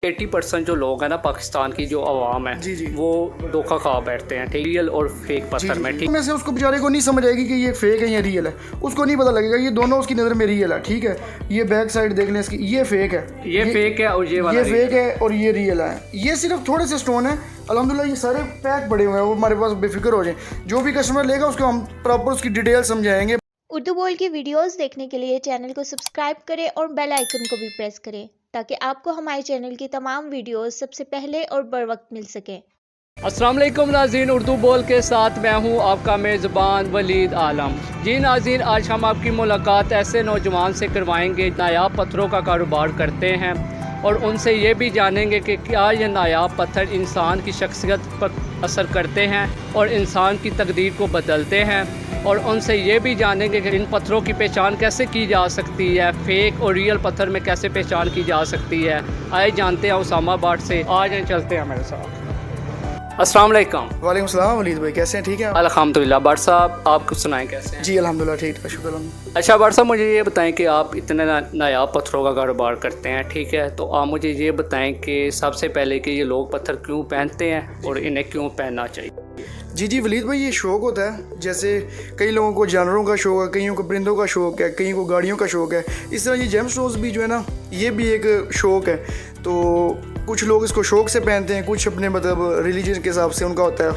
80% जो लोग हैं ना पाकिस्तान की जो आवाम है जी जी वो धोखा खा बैठते हैं, ठीक, रियल और फेक पत्थर में, ठीक में से उसको बेचारे को नहीं समझ आएगी कि ये फेक है या रियल है। उसको नहीं पता लगेगा, ये दोनों उसकी नज़र में रियल है। ठीक है, ये बैक साइड देख लें इसकी, ये फेक है, ये फेक है और ये वाला फेक है और ये रियल है। ये सिर्फ थोड़े से स्टोन है, अल्हम्दुलिल्लाह ये सारे पैक पड़े हुए हैं। वो हमारे पास बेफिक्र हो जाए, जो भी कस्टमर लेगा उसको हम प्रॉपर उसकी डिटेल समझाएंगे। उर्दू बोल की वीडियोस देखने के लिए चैनल को सब्सक्राइब करें और बेल आइकन को भी प्रेस करें ताकि आपको हमारे चैनल की तमाम वीडियोस सबसे पहले और बर वक्त मिल सके। अस्सलाम वालेकुम नाज़रीन, उर्दू बोल के साथ मैं हूं आपका मेज़बान वलीद आलम। जी नाज़रीन, आज हम आपकी मुलाकात ऐसे नौजवान से करवाएंगे नायाब पत्थरों का कारोबार करते हैं और उनसे ये भी जानेंगे कि क्या ये नायाब पत्थर इंसान की शख्सियत पर असर करते हैं और इंसान की तकदीर को बदलते हैं, और उनसे ये भी जानेंगे कि इन पत्थरों की पहचान कैसे की जा सकती है, फेक और रियल पत्थर में कैसे पहचान की जा सकती है। आए जानते हैं उसामाबाद से, आज हैं चलते हैं मेरे साथ। अस्सलाम वालेकुम। वालेकुम सलाम वलीद भाई, कैसे हैं? ठीक है अल्हम्दुलिल्लाह। बाट साहब आप कुछ सुनाएं कैसे हैं? जी अल्हम्दुलिल्लाह ठीक है, शुक्र अल्हम्दुलिल्लाह। अच्छा बाट साहब, मुझे ये बताएं कि आप इतने नायाब पत्थरों का कारोबार करते हैं, ठीक है, तो आप मुझे ये बताएं कि सबसे पहले कि ये लोग पत्थर क्यों पहनते हैं और इन्हें क्यों पहनना चाहिए। जी वलीद भाई, ये शौक़ होता है। जैसे कई लोगों को जानवरों का शौक़ है, कईयों को परिंदों का शौक़ है, कईयों को गाड़ियों का शौक़ है। इस तरह ये जेम स्टोन्स भी जो है ना, ये भी एक शौक़ है। तो कुछ लोग इसको शौक़ से पहनते हैं, कुछ अपने मतलब रिलीजन के हिसाब से उनका होता है,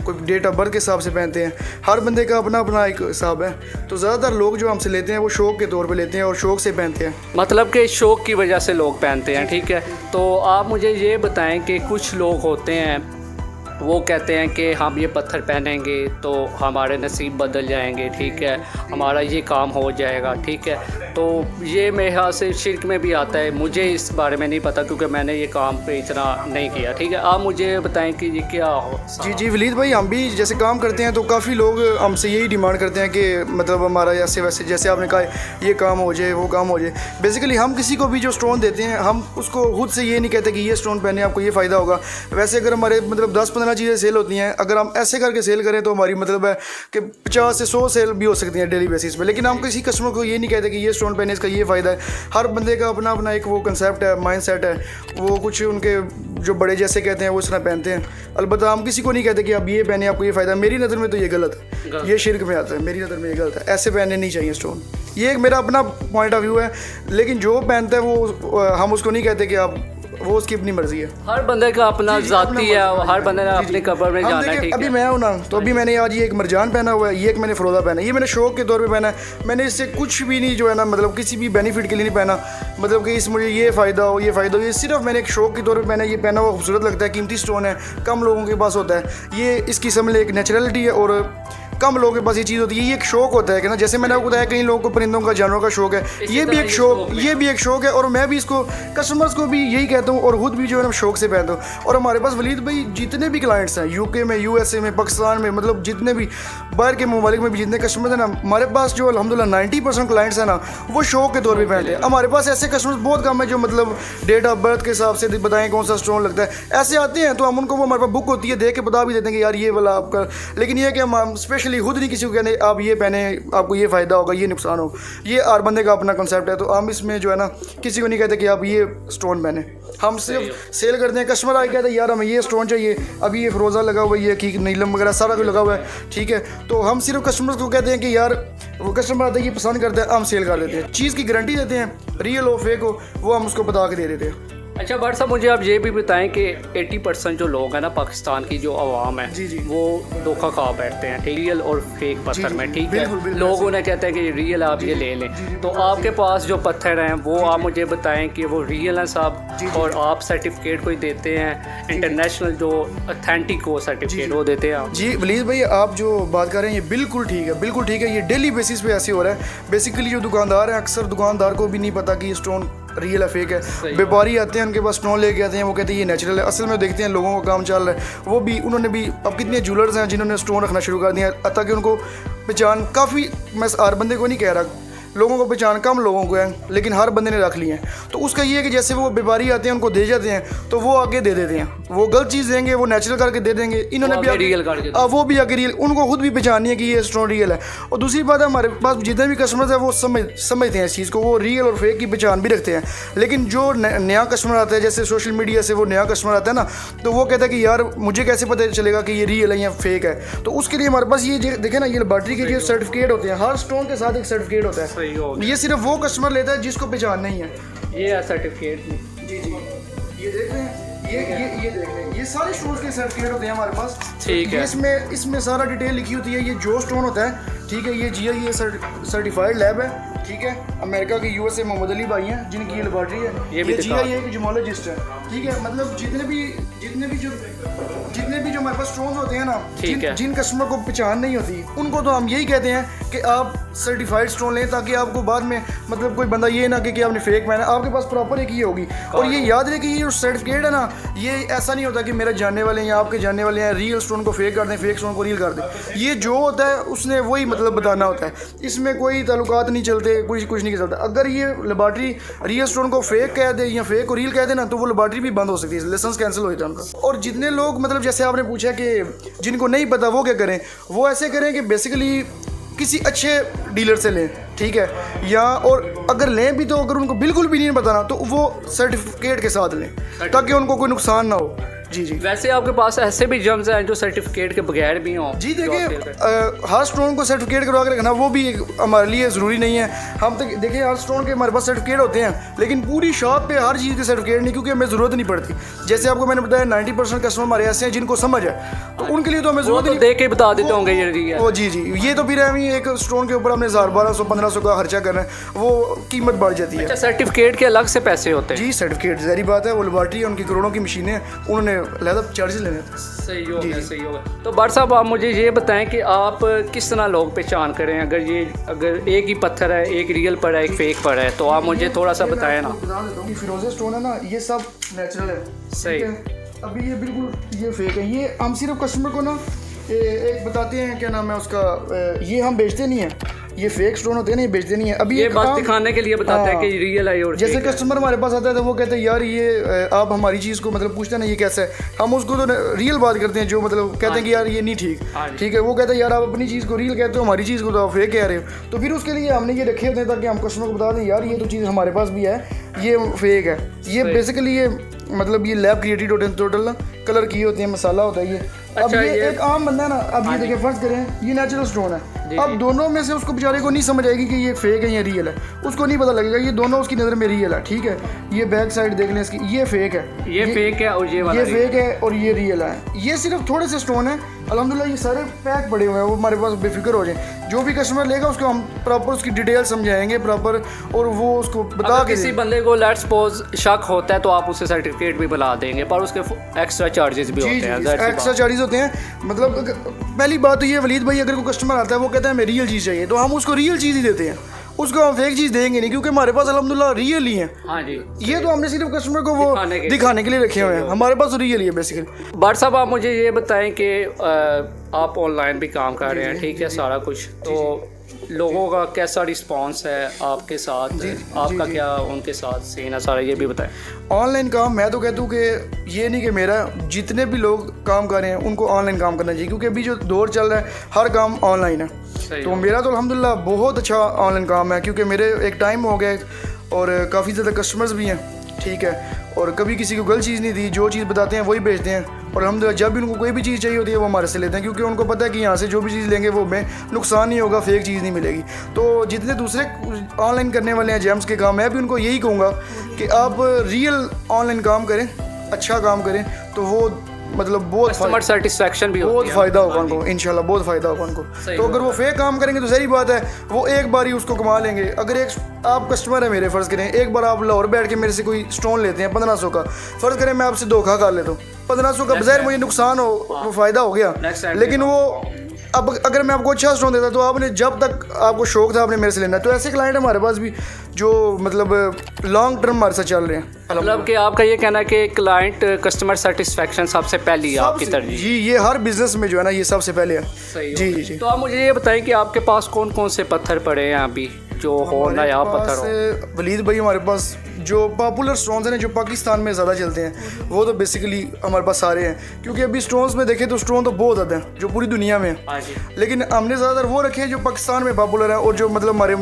कोई डेट ऑफ बर्थ के हिसाब से पहनते हैं। हर बंदे का अपना अपना एक हिसाब है। तो ज़्यादातर लोग जो हमसे लेते हैं वो शौक़ के तौर पे लेते हैं और शौक़ से पहनते हैं, मतलब कि शौक़ की वजह से लोग पहनते हैं, ठीक है। तो आप मुझे ये बताएं कि कुछ लोग होते हैं वो कहते हैं कि हम ये पत्थर पहनेंगे तो हमारे नसीब बदल जाएंगे, ठीक है, हमारा ये काम हो जाएगा, ठीक है। तो ये मेरे ख्याल से शिर्क में भी आता है। मुझे इस बारे में नहीं पता क्योंकि मैंने ये काम पे इतना नहीं किया, ठीक है। आप मुझे बताएं कि ये क्या हो। जी वलीद भाई, हम भी जैसे काम करते हैं तो काफ़ी लोग हमसे यही डिमांड करते हैं कि मतलब हमारा ऐसे वैसे जैसे आपने कहा ये काम हो जाए वो काम हो जाए। बेसिकली हम किसी को भी जो स्टोन देते हैं हम उसको खुद से ये नहीं कहते कि ये स्टोन पहने आपको ये फ़ायदा होगा। वैसे अगर हमारे मतलब 10-15 चीज़ें सेल होती हैं, अगर हम ऐसे करके सेल करें तो हमारी मतलब है कि 50 से 100 सेल भी हो सकती हैं डेली बेसिस पे। लेकिन हम किसी कस्टमर को ये नहीं कहते कि ये स्टोन पहने इसका ये फ़ायदा है। हर बंदे का अपना अपना एक वो कंसेप्ट है, माइंड सेट है। वो कुछ उनके जो बड़े जैसे कहते हैं वो इस तरह पहनते हैं। अलबत्ता हम किसी को नहीं कहते कि आप ये पहने आपको ये फ़ायदा है। मेरी नज़र में तो ये गलत है, ये शिर्क में आता है। मेरी नज़र में ये गलत है, ऐसे पहनने नहीं चाहिए स्टोन। ये एक मेरा अपना पॉइंट ऑफ व्यू है। लेकिन जो पहनता है वो हम उसको नहीं कहते कि आप, वो उसकी अपनी मर्जी है। हर बंदे का अपना ज़ाती है, हर बंदे ने अपने कब्र में जाना है, ठीक है। अभी मैं हूँ ना, तो अभी मैंने आज ये एक मरजान पहना हुआ है, ये एक मैंने फ़रोज़ा पहना है। ये मैंने शौक़ के तौर पे पहना है। मैंने इससे कुछ भी नहीं जो है ना मतलब किसी भी बेनिफिट के लिए नहीं पहना, मतलब कि इस मुझे ये फ़ायदा हो ये फ़ायदा हो। ये सिर्फ मैंने एक शौक़ के तौर पर पहना है। ये पहना हुआ खूबसूरत लगता है, कीमती स्टोन है, कम लोगों के पास होता है। ये इसकी समझ एक नेचुरलिटी है और कम लोगों के पास ये चीज़ होती है। ये एक शौक़ होता है कि ना, जैसे मैंने आपको बताया कई लोगों को परिंदों का जानवरों का शौक़ है, ये भी एक शौक़ है। और मैं भी इसको कस्टमर्स को भी यही कहता हूँ और ख़ुद भी जो है ना शौक़ से पहनता हूँ। और हमारे पास वलीद भाई जितने भी क्लाइंट्स हैं यूके में, यूएसए में, पाकिस्तान में, मतलब जितने भी बाहर के ममालिक में भी जितने कस्टमर्स हैं ना, हमारे पास जो अल्हम्दुलिल्लाह 90% क्लाइंट्स हैं ना वो शौक़ के तौर पर पहनते हैं। हमारे पास ऐसे कस्टमर्स बहुत कम है जो मतलब डेट ऑफ बर्थ के हिसाब से बताएं कौन सा स्टोन लगता है। ऐसे आते हैं तो हम उनको, वो हमारे पास बुक होती है, देख के बता भी देते हैं कि यार ये वाला आपका। लेकिन ये कि हम स्पेशली खुद नहीं किसी को कहने आप ये पहने आपको ये फ़ायदा होगा ये नुकसान हो। ये हर बंदे का अपना कंसेप्ट है। तो हम इसमें जो है ना किसी को नहीं कहते कि आप ये स्टोन पहने। हम सिर्फ सेल करते हैं। कस्टमर आके कहते हैं यार हमें ये स्टोन चाहिए, अभी ये फ़रोज़ा लगा हुआ है, ये की नीलम वगैरह सारा कुछ लगा हुआ है, ठीक है। तो हम सिर्फ कस्टमर्स को कहते हैं कि यार, वो कस्टमर आते हैं ये पसंद करते हैं, हम सेल कर देते हैं। चीज़ की गारंटी देते हैं, रियल हो फेक हो वो हम उसको बता के दे देते हैं। अच्छा बाट साहब, मुझे आप ये भी बताएं कि 80% जो लोग हैं ना पाकिस्तान की जो आवाम है जी वो धोखा खा बैठते हैं, ठीक, रियल और फेक पत्थर में, ठीक है। लोग उन्हें कहते हैं कि रियल आप ये ले लें। तो आपके पास जो पत्थर हैं वो आप मुझे बताएं कि वो रियल हैं साहब, और आप सर्टिफिकेट कोई देते हैं इंटरनेशनल जो ऑथेंटिक हो सर्टिफिकेट वो देते हैं आप? जी वलीद भाई, आप जो बात कर रहे हैं ये बिल्कुल ठीक है, बिल्कुल ठीक है। ये डेली बेसिस पे ऐसे हो रहा है। बेसिकली जो दुकानदार हैं, अक्सर दुकानदार को भी नहीं पता कि ये स्टोन रियल है फेक है। व्यापारी आते हैं, उनके पास स्टोन लेके आते हैं, वो कहते हैं ये नेचुरल है। असल में देखते हैं लोगों का काम चल रहा है, वो भी उन्होंने भी, अब कितने ज्वेलर्स हैं जिन्होंने स्टोन रखना शुरू कर दिया ताकि उनको पहचान काफ़ी, मैं हर बंदे को नहीं कह रहा, लोगों को पहचान कम लोगों को है, लेकिन हर बंदे ने रख लिए हैं। तो उसका ये है कि जैसे वो व्यापारी आते हैं उनको दे जाते हैं तो वो आगे दे देते हैं, वो गलत चीज़ देंगे वो नेचुरल करके दे देंगे, इन्होंने भी रियल करके वो भी आगे रियल, उनको खुद भी पहचाननी है कि ये स्टोन रियल है। और दूसरी बात है हमारे पास जितने भी कस्टमर्स हैं वो समझते हैं इस चीज़ को, वो रियल और फेक की पहचान भी रखते हैं। लेकिन जो नया कस्टमर आता है, जैसे सोशल मीडिया से वो नया कस्टमर आता है ना, तो वो कहता है कि यार मुझे कैसे पता चलेगा कि ये रियल है या फेक है। तो उसके लिए हमारे पास ये देखें ना, ये लैबोरेटरी के जो सर्टिफिकेट होते हैं, हर स्टोन के साथ एक सर्टिफिकेट होता है। ये सिर्फ वो कस्टमर लेता है जिसको पहचान नहीं है। ये सर्टिफिकेट जी जी, ये देख रहे हैं, ये देख रहे हैं, ये सारे स्टोन के सर्टिफिकेट होते हैं हमारे पास। ठीक है, इसमें सारा डिटेल लिखी होती है। ये जो स्टोन होता है, ठीक है, ये GI सर्टिफाइड लैब है, ठीक है, अमेरिका के USA मोहम्मद अली भाई हैं जिनकी ये लेबोरेटरी है। ये GI एक जियोलॉजिस्ट है, ठीक है। मतलब जितने भी जो हमारे पास स्टोन्स होते हैं ना, जिन कस्टमर को पहचान नहीं होती उनको तो हम यही कहते हैं कि आप सर्टिफाइड स्टोन लें, ताकि आपको बाद में मतलब कोई बंदा ये ना कि आपने फेक पहना, आपके पास प्रॉपर एक ही होगी। और ये याद रहे कि ये जो सर्टिफिकेट है ना, ये ऐसा नहीं होता कि मेरे जानने वाले हैं या आपके जानने वाले हैं रियल स्टोन को फेक कर दें, फेक स्टोन को रियल कर दें। ये जो होता है उसने वही मतलब बताना होता है, इसमें कोई ताल्लुकात नहीं चलते, कुछ नहीं चलता। अगर ये लेबोरेटरी रियल स्टोन को फेक कह दे या फेक को रियल कह दे ना, तो वो लेबोरेटरी भी बंद हो सकती है, लाइसेंस कैंसिल हो जाता है उनका। और जितने लोग मतलब जैसे आपने पूछा कि जिनको नहीं पता वो क्या करें, वो ऐसे करें कि बेसिकली किसी अच्छे डीलर से लें, ठीक है, या और अगर लें भी तो अगर उनको बिल्कुल भी नहीं पता ना, तो वो सर्टिफिकेट के साथ लें ताकि उनको कोई नुकसान ना हो। जी जी, वैसे आपके पास ऐसे भी जम्स हैं जो सर्टिफिकेट के बगैर भी हों? जी देखिए, हर स्टोन को सर्टिफिकेट करवा के रखना वो भी हमारे लिए ज़रूरी नहीं है। हम तो देखिए हर स्टोन के हमारे पास सर्टिफिकेट होते हैं, लेकिन पूरी शॉप पे हर चीज़ के सर्टिफिकेट नहीं, क्योंकि हमें ज़रूरत नहीं पड़ती। जैसे आपको मैंने बताया 90% कस्टमर हमारे ऐसे हैं जिनको समझ है, तो उनके लिए तो हमें ज़रूरत नहीं, देख के बता देते होंगे ये रियल है। वो जी जी, ये तो फिर हम एक स्टोन के ऊपर हमने 1000, 1200, 1500 का खर्चा करना है, वो कीमत बढ़ जाती है। अच्छा, सर्टिफिकेट के अलग से पैसे होते हैं? जी, सर्टिफिकेट ज़ाहिर बात है, वो लेबोरेटरी है, उनकी करोड़ों की मशीनें, उन्होंने अलग चार्जेस लेने। सही होगा। तो बट साहब आप मुझे ये बताएं कि आप किस तरह लोग पहचान करें, अगर एक ही पत्थर है, एक रियल पड़ा है, एक फेक पड़ा है, तो आप मुझे थोड़ा सा बताएं ना। बता देता हूँ कि फिरोज़ा स्टोन है ना, ये सब नेचुरल है, सही है। अभी ये बिल्कुल ये फेक है। ये हम सिर्फ कस्टमर को ना एक बताते हैं, क्या नाम है उसका, ये हम बेचते नहीं हैं, ये फेक स्टोन होते हैं ना, ये बेचते नहीं है। अभी ये बात दिखाने के लिए बताते हैं कि रियल है। और जैसे कस्टमर हमारे पास आता है तो वो कहते हैं यार ये आप हमारी चीज़ को मतलब पूछते हैं ना ये कैसा है, हम उसको तो रियल बात करते हैं, जो मतलब कहते हैं कि यार ये नहीं ठीक है। वो कहते हैं यार आप अपनी चीज़ को रियल कहते हो, हमारी चीज़ को तो आप फेक कह रहे हो। तो फिर उसके लिए हमने ये रखे होते हैं ताकि हम कस्टमर को बता दें यार ये तो चीज़ हमारे पास भी है, ये फेक है। ये बेसिकली ये मतलब ये लैब क्रिएटेड होते हैं, टोटल ना कलर किए होते हैं, मसाला होता है ये। अब ये एक आम बंदा ना, अब ये देखिए फर्ज करें ये नेचुरल स्टोन है, अब दोनों में से उसको बेचारे को नहीं समझ आएगी कि ये फेक है या रियल है, उसको नहीं पता लगेगा। ये दोनों उसकी नज़र में रियल है, ठीक है। ये बैक साइड देख लें इसकी, ये फेक है, ये फेक है और ये फेक है और ये रियल है। ये सिर्फ थोड़े से स्टोन है, अल्हम्दुलिल्लाह ये सारे पैक पड़े हुए हैं, वो हमारे पास बेफिक्र हो जाए। जो भी कस्टमर लेगा उसको हम प्रॉपर उसकी डिटेल समझाएंगे प्रॉपर, और वो उसको बता के किसी बंदे को लेट्स सपोज शक होता है तो आप उसे सर्टिफिकेट भी बना देंगे, पर उसके एक्स्ट्रा चार्जेस भी होते हैं। एक्स्ट्रा चार्जेस होते हैं। मतलब पहली बात तो ये वलीद भाई, अगर कोई कस्टमर आता है वो कहता है हमें रियल चीज़ चाहिए, तो हम उसको रियल चीज़ ही देते हैं, उसको हम फेक चीज़ देंगे नहीं, क्योंकि हमारे पास अल्हम्दुलिल्लाह रियल ही है। हाँ जी, ये तो हमने सिर्फ कस्टमर को वो दिखाने के लिए रखे हुए हैं, हमारे पास तो रियल ही है बेसिकली। बट साहब आप मुझे ये बताएं कि आप ऑनलाइन भी काम कर रहे हैं, ठीक है, सारा कुछ, तो लोगों का कैसा रिस्पांस है आपके साथ, आपका क्या उनके साथ सीन है, सारा ये भी बताएं। ऑनलाइन काम मैं तो कहता हूँ कि ये नहीं कि मेरा, जितने भी लोग काम कर रहे हैं उनको ऑनलाइन काम करना चाहिए, क्योंकि अभी जो दौर चल रहा है हर काम ऑनलाइन है। तो मेरा तो अल्हम्दुलिल्लाह बहुत अच्छा ऑनलाइन काम है, क्योंकि मेरे एक टाइम हो गया और काफ़ी ज़्यादा कस्टमर्स भी हैं, ठीक है, और कभी किसी को गलत चीज़ नहीं दी, जो चीज़ बताते हैं वही बेचते हैं। और अल्हम्दुलिल्लाह जब भी उनको कोई भी चीज़ चाहिए होती है वो हमारे से लेते हैं, क्योंकि उनको पता है कि यहाँ से जो भी चीज़ लेंगे वो हमें नुकसान नहीं होगा, फेक चीज़ नहीं मिलेगी। तो जितने दूसरे ऑनलाइन करने वाले हैं जेम्स के काम, मैं भी उनको यही कहूँगा कि आप रियल ऑनलाइन काम करें, अच्छा काम करें, तो वो मतलब बहुत कस्टमर सेटिस्फेक्शन भी बहुत फ़ायदा होगा उनको, इंशाल्लाह बहुत फ़ायदा होगा उनको। तो अगर वो फेक काम करेंगे तो सही बात है, वो एक बार ही उसको कमा लेंगे। अगर एक आप कस्टमर है मेरे, फ़र्ज़ करें एक बार आप लाहौर बैठ के मेरे से कोई स्टोन लेते हैं 1500 का, फ़र्ज़ करें मैं आपसे धोखा कर लेता हूँ 1500 का, बज़ाहिर मुझे नुकसान हो, वो फ़ायदा हो गया, लेकिन वो अब अगर मैं आपको अच्छा स्टोन देता तो आपने जब तक आपको शौक था आपने मेरे से लेना। तो ऐसे क्लाइंट हमारे पास भी जो मतलब लॉन्ग टर्म हमारे साथ चल रहे हैं। मतलब कि आपका ये कहना है कि क्लाइंट कस्टमर सेटिस्फेक्शन सबसे पहली है आपकी तरजीह? जी, ये हर बिजनेस में जो है ना ये सबसे पहले है। सही जी जी जी। तो आप मुझे ये बताएं कि आपके पास कौन कौन से पत्थर पड़े हैं अभी जो हो नया पत्थर हो? वलीद भाई हमारे पास जो पॉपुलर स्टोन्स हैं जो पाकिस्तान में ज़्यादा चलते हैं वो तो बेसिकली हमारे पास सारे हैं, क्योंकि अभी स्टोन्स में देखें तो स्टोन तो बहुत ज़्यादा हैं जो पूरी दुनिया में हैं, हाँ जी। लेकिन हमने ज़्यादातर वो रखे हैं जो पाकिस्तान में पॉपुलर हैं और जो मतलब हमारे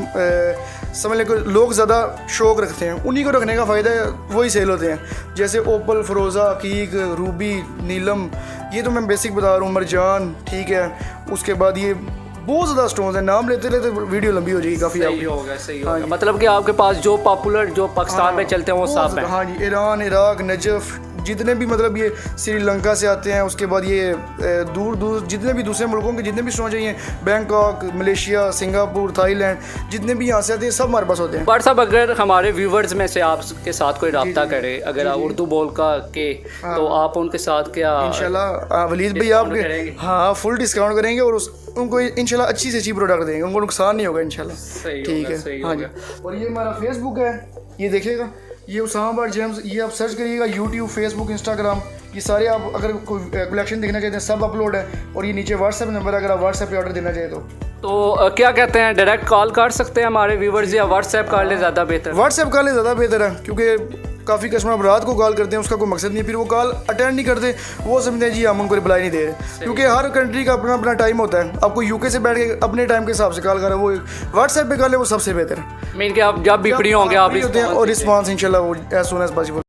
समझ लें लोग ज़्यादा शौक रखते हैं, उन्हीं को रखने का फ़ायदा है, वही सेल होते हैं। जैसे ओपल, फ़रोज़ा, अकीक, रूबी, नीलम, ये तो मैं बेसिक बता रहा हूँ, मरजान, ठीक है। उसके बाद ये बहुत ज़्यादा स्टोन्स हैं, नाम लेते लेते वीडियो लंबी हो जाएगी काफ़ी। सही होगा, सही होगा। मतलब कि आपके पास जो पॉपुलर जो पाकिस्तान में चलते हैं वो सब है? हाँ जी, ईरान, इराक, नजफ़, जितने भी मतलब ये श्रीलंका से आते हैं, उसके बाद ये दूर दूर जितने भी दूसरे मुल्कों के जितने भी स्टोन चाहिए, बैंकॉक, मलेशिया, सिंगापुर, थाईलैंड, जितने भी यहाँ से आते हैं सब हमारे पास होते हैं। पर साहब अगर हमारे व्यूवर्स में से आपके साथ कोई रब्ता करे, अगर आप उर्दू बोल का के तो आप उनके साथ क्या इंशाल्लाह वलीद भाई आपके हाँ फुल डिस्काउंट करेंगे और उनको इंशाल्लाह अच्छी से अच्छी प्रोडक्ट देंगे, उनको नुकसान नहीं होगा इंशाल्लाह। ठीक है, हाँ जी। और ये हमारा फेसबुक है, ये देखिएगा, ये उसामा बट जेम्स, ये आप सर्च करिएगा यूट्यूब, फेसबुक, इंस्टाग्राम, ये सारे आप अगर कोई कलेक्शन देखना चाहते हैं सब अपलोड है। और ये नीचे व्हाट्सएप नंबर, अगर आप व्हाट्सएप पे ऑर्डर देना चाहें तो क्या कहते हैं, डायरेक्ट कॉल कर सकते हैं हमारे व्यूवर्स या व्हाट्सएप कर ले ज़्यादा बेहतर? व्हाट्सएप कर ले ज़्यादा बेहतर है, क्योंकि काफ़ी कस्टमर अब रात को कॉल करते हैं, उसका कोई मकसद नहीं, फिर वो कॉल अटेंड नहीं करते, वो समझते हैं जी हम उनको रिप्लाई नहीं दे रहे, क्योंकि हर कंट्री का अपना अपना टाइम होता है। आपको यूके से बैठ के अपने टाइम के हिसाब से कॉल करें, वो व्हाट्सएप पे कर ले, वो सबसे बेहतर है। मीन कि आप जब भी फ्री होंगे आप और रिस्पॉन्स इंशाल्लाह वो एज सून एज पॉसिबल।